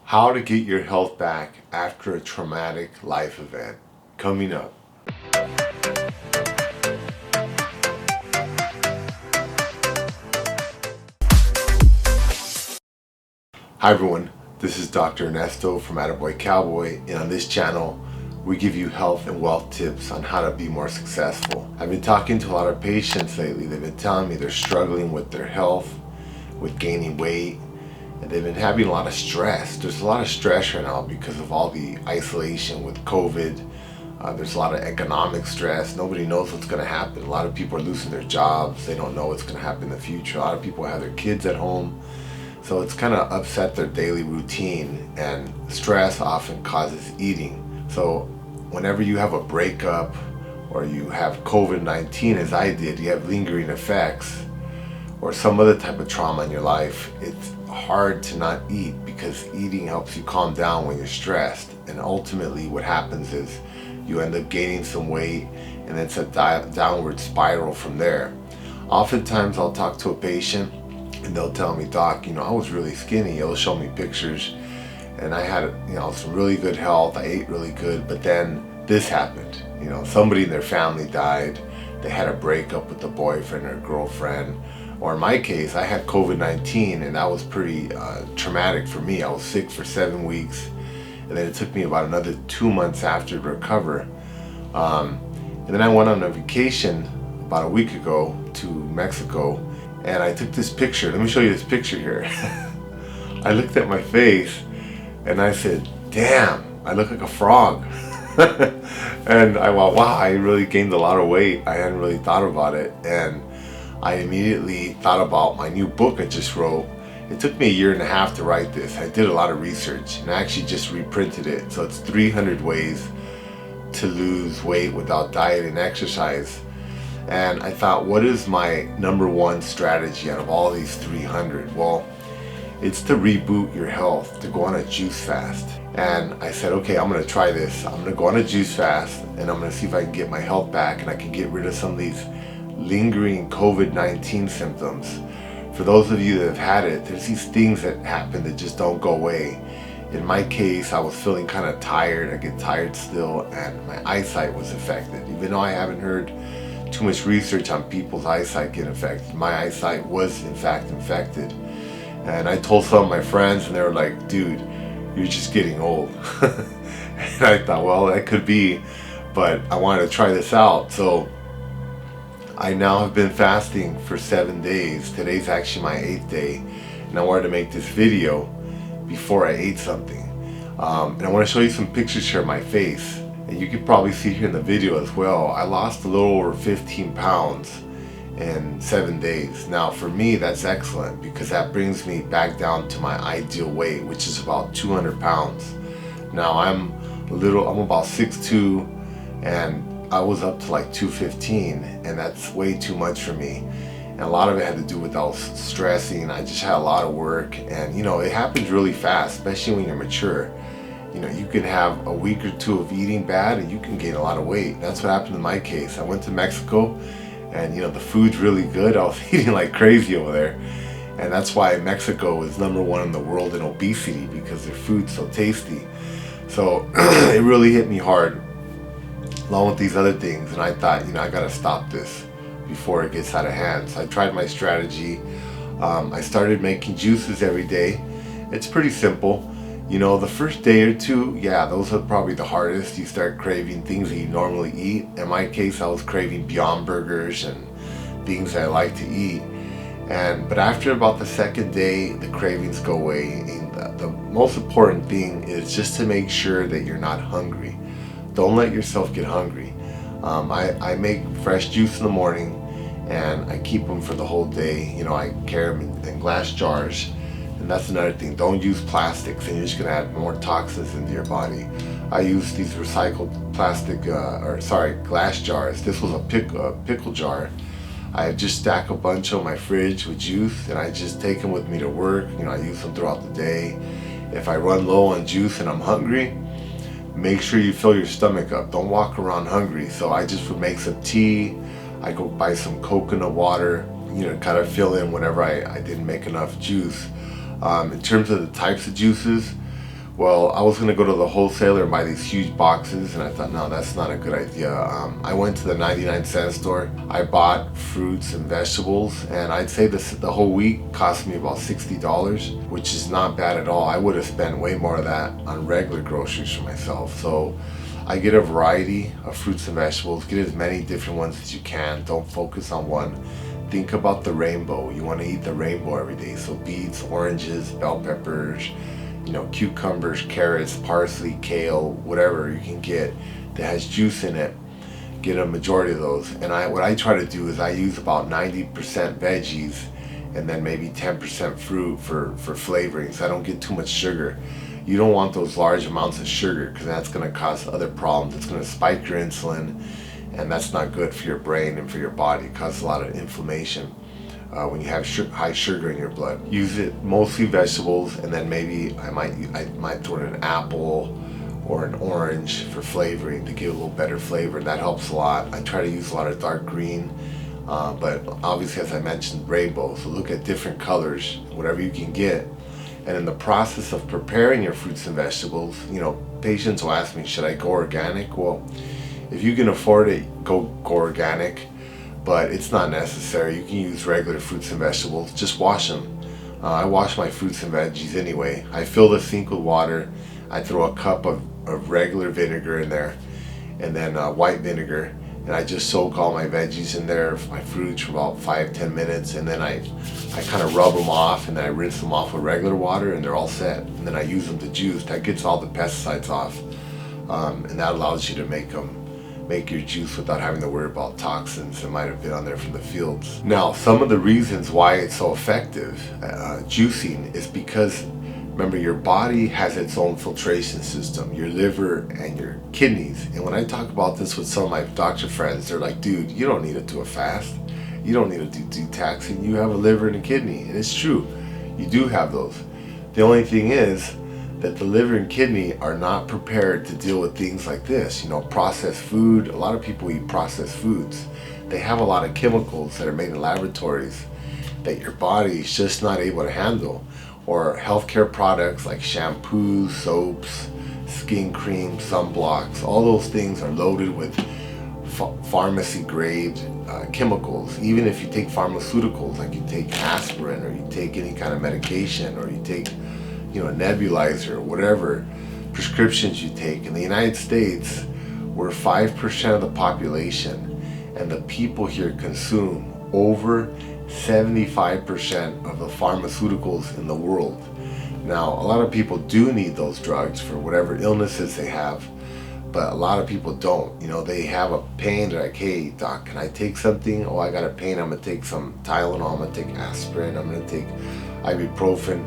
How to get your health back after a traumatic life event. Coming up. Hi everyone, this is Dr. Ernesto from AttaBoyCowBoy, and on this channel we give you health and wealth tips on how to be more successful. I've been talking to a lot of patients lately. They've been telling me they're struggling with their health, with gaining weight, and they've been having a lot of stress. There's a lot of stress right now because of all the isolation with COVID. There's a lot of economic stress. Nobody knows what's going to happen. A lot of people are losing their jobs. They don't know what's going to happen in the future. A lot of people have their kids at home. So it's kind of upset their daily routine, and stress often causes eating. So whenever you have a breakup or you have COVID-19, as I did, you have lingering effects or some other type of trauma in your life, it's hard to not eat because eating helps you calm down when you're stressed. And ultimately what happens is you end up gaining some weight, and it's a downward spiral from there. Oftentimes I'll talk to a patient and they'll tell me, Doc, I was really skinny. They'll show me pictures and I had some really good health. I ate really good, but then this happened. Somebody in their family died. They had a breakup with the boyfriend or girlfriend. Or in my case, I had COVID-19, and that was pretty traumatic for me. I was sick for 7 weeks, and then it took me about another 2 months after to recover. And then I went on a vacation about a week ago to Mexico, and I took this picture. Let me show you this picture here. I looked at my face, and I said, damn, I look like a frog. And I went, wow, I really gained a lot of weight. I hadn't really thought about it. And I immediately thought about my new book I just wrote. It took me 1.5 years to write this. I did a lot of research, and I actually just reprinted it. So it's 300 ways to lose weight without diet and exercise. And I thought, what is my #1 strategy out of all these 300? Well, it's to reboot your health, to go on a juice fast. And I said, okay, I'm gonna try this. I'm gonna go on a juice fast, and I'm gonna see if I can get my health back and I can get rid of some of these lingering COVID-19 symptoms. For those of you that have had it, there's these things that happen that just don't go away. In my case, I was feeling kind of tired. I get tired still, and my eyesight was affected. Even though I haven't heard too much research on people's eyesight getting affected, my eyesight was in fact infected. And I told some of my friends, and they were like, dude, you're just getting old. And I thought, well, that could be, but I wanted to try this out. So I now have been fasting for 7 days. Today's actually my 8th day, and I wanted to make this video before I ate something. And I want to show you some pictures here of my face, and you can probably see here in the video as well. I lost a little over 15 pounds in 7 days. Now for me, that's excellent because that brings me back down to my ideal weight, which is about 200 pounds. Now I'm about 6'2", and I was up to like 215, and that's way too much for me. And a lot of it had to do with I was stressing. I just had a lot of work, and it happens really fast, especially when you're mature. You can have a week or two of eating bad and you can gain a lot of weight. That's what happened in my case. I went to Mexico, and the food's really good. I was eating like crazy over there, and that's why Mexico is #1 in the world in obesity, because their food's so tasty. So it really hit me hard, along with these other things, and I thought, I gotta stop this before it gets out of hand. So I tried my strategy. I started making juices every day. It's pretty simple. The first day or two, yeah, those are probably the hardest. You start craving things that you normally eat. In my case, I was craving Beyond Burgers and things that I like to eat. But after about the second day, the cravings go away. And the most important thing is just to make sure that you're not hungry. Don't let yourself get hungry. I make fresh juice in the morning, and I keep them for the whole day. I carry them in glass jars. And that's another thing. Don't use plastics, and you're just going to add more toxins into your body. I use these recycled glass jars. This was a pickle jar. I just stack a bunch on my fridge with juice, and I just take them with me to work. I use them throughout the day. If I run low on juice and I'm hungry, make sure you fill your stomach up. Don't walk around hungry. So I just would make some tea. I go buy some coconut water, kind of fill in whenever I didn't make enough juice. In terms of the types of juices, Well, I was gonna go to the wholesaler and buy these huge boxes, and I thought, no, that's not a good idea. I went to the 99-cent store. I bought fruits and vegetables, and I'd say the whole week cost me about $60, which is not bad at all. I would have spent way more of that on regular groceries for myself. So I get a variety of fruits and vegetables. Get as many different ones as you can. Don't focus on one. Think about the rainbow. You want to eat the rainbow every day. So beets, oranges, bell peppers, cucumbers, carrots, parsley, kale, whatever you can get that has juice in it. Get a majority of those. And what I try to do is I use about 90% veggies and then maybe 10% fruit for flavoring, so I don't get too much sugar. You don't want those large amounts of sugar because that's going to cause other problems. It's going to spike your insulin, and that's not good for your brain and for your body. It causes a lot of inflammation when you have high sugar in your blood. Use it mostly vegetables, and then maybe I might throw in an apple or an orange for flavoring to get a little better flavor. That helps a lot. I try to use a lot of dark green, but obviously, as I mentioned, rainbow. So look at different colors, whatever you can get. And in the process of preparing your fruits and vegetables, patients will ask me, should I go organic? Well, if you can afford it, go organic, but it's not necessary. You can use regular fruits and vegetables. Just wash them. I wash my fruits and veggies anyway. I fill the sink with water. I throw a cup of regular vinegar in there, and then white vinegar, and I just soak all my veggies in there, my fruits, for about 5-10 minutes, and then I kind of rub them off, and then I rinse them off with regular water, and they're all set. And then I use them to juice. That gets all the pesticides off, and that allows you to make your juice without having to worry about toxins that might have been on there from the fields. Now, some of the reasons why it's so effective, juicing, is because, remember, your body has its own filtration system, your liver and your kidneys. And when I talk about this with some of my doctor friends, they're like, dude, you don't need to do a fast. You don't need to do detoxing. You have a liver and a kidney. And it's true, you do have those. The only thing is that the liver and kidney are not prepared to deal with things like this. Processed food. A lot of people eat processed foods. They have a lot of chemicals that are made in laboratories that your body is just not able to handle. Or healthcare products like shampoos, soaps, skin cream, sunblocks. All those things are loaded with pharmacy grade chemicals. Even if you take pharmaceuticals, like you take aspirin, or you take any kind of medication, or you take a nebulizer, whatever prescriptions you take. In the United States, we're 5% of the population, and the people here consume over 75% of the pharmaceuticals in the world. Now, a lot of people do need those drugs for whatever illnesses they have, but a lot of people don't. They have a pain, they're like, hey doc, can I take something? Oh, I got a pain, I'm gonna take some Tylenol, I'm gonna take aspirin, I'm gonna take ibuprofen.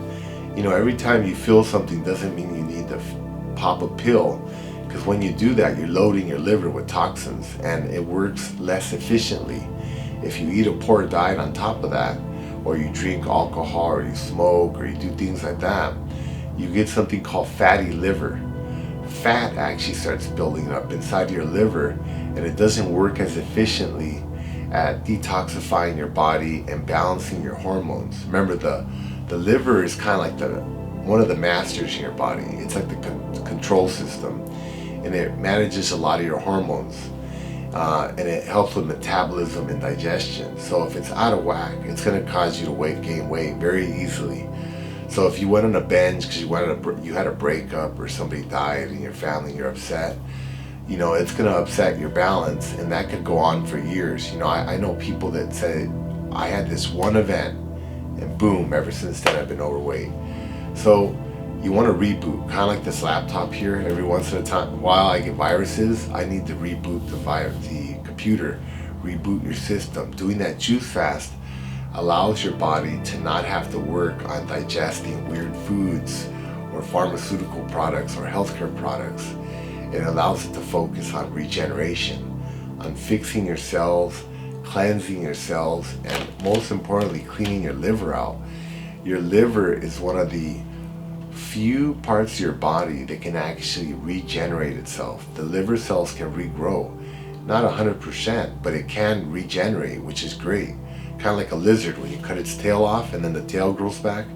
Every time you feel something doesn't mean you need to pop a pill, because when you do that, you're loading your liver with toxins, and it works less efficiently. If you eat a poor diet on top of that, or you drink alcohol, or you smoke, or you do things like that, you get something called fatty liver. Fat actually starts building up inside your liver, and it doesn't work as efficiently at detoxifying your body and balancing your hormones. Remember, the liver is kind of like one of the masters in your body. It's like the control system, and it manages a lot of your hormones. And it helps with metabolism and digestion. So if it's out of whack, it's going to cause you to gain weight very easily. So if you went on a binge because you had a breakup, or somebody died in your family and you're upset, it's going to upset your balance, and that could go on for years. I know people that say, I had this one event, and boom, ever since then I've been overweight. So you want to reboot, kind of like this laptop here. Every once in a time, while I get viruses, I need to reboot the computer, reboot your system. Doing that juice fast allows your body to not have to work on digesting weird foods or pharmaceutical products or healthcare products. It allows it to focus on regeneration, on fixing your cells, cleansing your cells, and most importantly, cleaning your liver out. Your liver is one of the few parts of your body that can actually regenerate itself. The liver cells can regrow, not 100%, but it can regenerate, which is great. Kind of like a lizard, when you cut its tail off and then the tail grows back.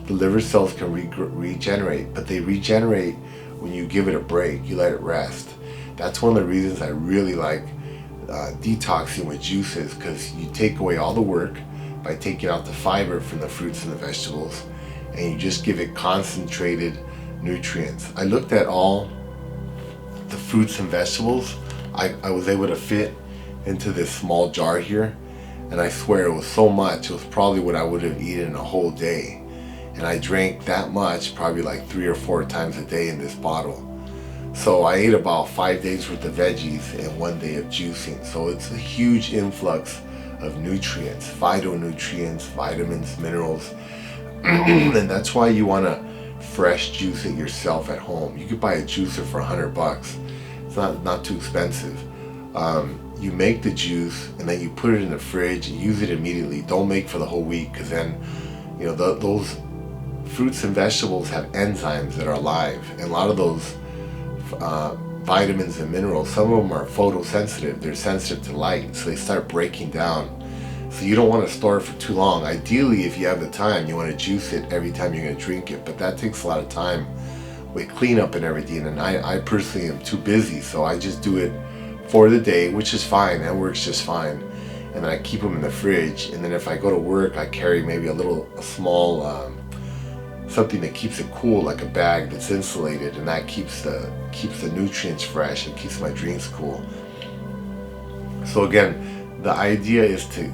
the liver cells can regenerate, but they regenerate when you give it a break, you let it rest. That's one of the reasons I really like detoxing with juices, because you take away all the work by taking out the fiber from the fruits and the vegetables, and you just give it concentrated nutrients. I looked at all the fruits and vegetables I was able to fit into this small jar here, and I swear it was so much, it was probably what I would have eaten a whole day. And I drank that much probably like 3 or 4 times a day in this bottle. So I ate about 5 days worth of veggies and 1 day of juicing. So it's a huge influx of nutrients, phytonutrients, vitamins, minerals. And that's why you want to fresh juice it yourself at home. You could buy a juicer for $100. It's not too expensive. You make the juice and then you put it in the fridge and use it immediately. Don't make for the whole week, because then, you know, those fruits and vegetables have enzymes that are alive, and a lot of those vitamins and minerals, some of them are photosensitive. They're sensitive to light, so they start breaking down. So you don't want to store it for too long. Ideally, if you have the time, you want to juice it every time you're going to drink it, but that takes a lot of time with cleanup and everything, and I personally am too busy, so I just do it for the day, which is fine. That works just fine. And then I keep them in the fridge, and then if I go to work, I carry maybe a small something that keeps it cool, like a bag that's insulated, and that keeps the nutrients fresh and keeps my drinks cool. So again, the idea is to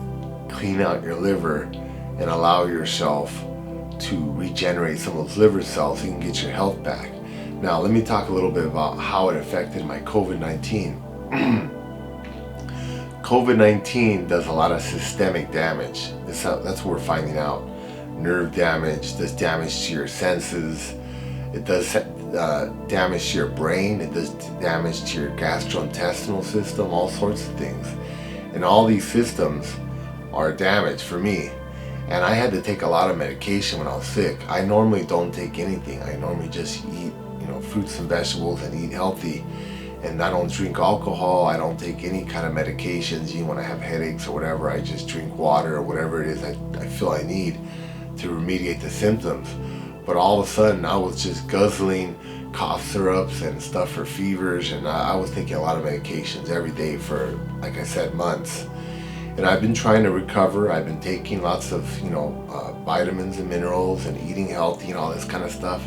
clean out your liver and allow yourself to regenerate some of those liver cells so you can get your health back. Now let me talk a little bit about how it affected my COVID-19. COVID-19 does a lot of systemic damage. That's what we're finding out. Nerve damage, does damage to your senses, it does damage to your brain, it does damage to your gastrointestinal system, all sorts of things. And all these systems are damaged for me. And I had to take a lot of medication when I was sick. I normally don't take anything. I normally just eat, you know, fruits and vegetables and eat healthy. And I don't drink alcohol, I don't take any kind of medications. When I have headaches or whatever, I just drink water or whatever it is I feel I need to remediate the symptoms. But all of a sudden I was just guzzling cough syrups and stuff for fevers, and I was taking a lot of medications every day for, like I said, months. And I've been trying to recover. I've been taking lots of, vitamins and minerals and eating healthy and all this kind of stuff,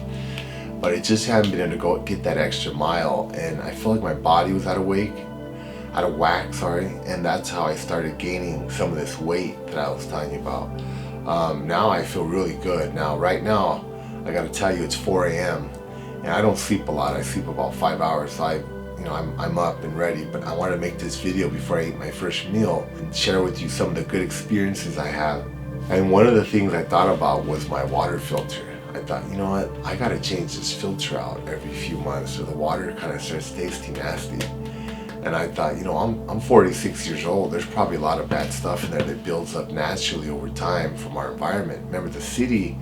but I just haven't been able to go get that extra mile, and I feel like my body was out of whack, and that's how I started gaining some of this weight that I was telling you about. Now I feel really good. Now, right now, I gotta tell you, it's 4 a.m. and I don't sleep a lot. I sleep about 5 hours, so I'm up and ready, but I want to make this video before I eat my first meal and share with you some of the good experiences I have. And one of the things I thought about was my water filter. I thought, you know what, I gotta change this filter out every few months or the water kind of starts tasting nasty. And I thought, I'm 46 years old. There's probably a lot of bad stuff in there that builds up naturally over time from our environment. Remember, the city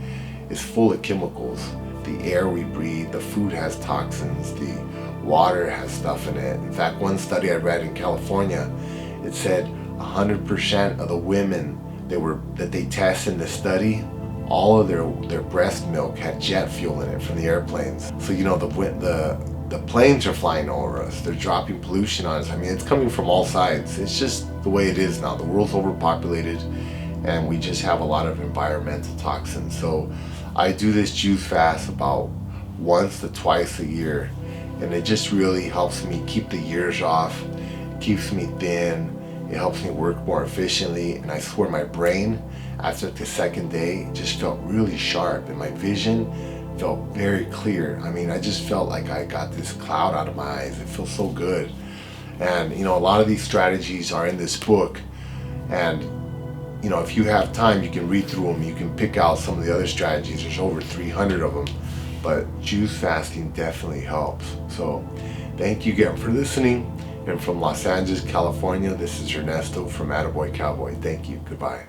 is full of chemicals. The air we breathe, the food has toxins, the water has stuff in it. In fact, one study I read in California, it said 100% of the women that they test in the study, all of their breast milk had jet fuel in it from the airplanes. So the planes are flying over us. They're dropping pollution on us. I mean, it's coming from all sides. It's just the way it is now. The world's overpopulated, and we just have a lot of environmental toxins. So I do this juice fast about once to twice a year, and it just really helps me keep the years off, keeps me thin, it helps me work more efficiently, and I swear my brain, after the second day, just felt really sharp, and my vision felt very clear. I mean, I just felt like I got this cloud out of my eyes. It feels so good. And a lot of these strategies are in this book, and if you have time, you can read through them. You can pick out some of the other strategies. There's over 300 of them, but juice fasting definitely helps. So thank you again for listening. And from Los Angeles, California, this is Ernesto from AttaBoyCowBoy. Thank you. Goodbye.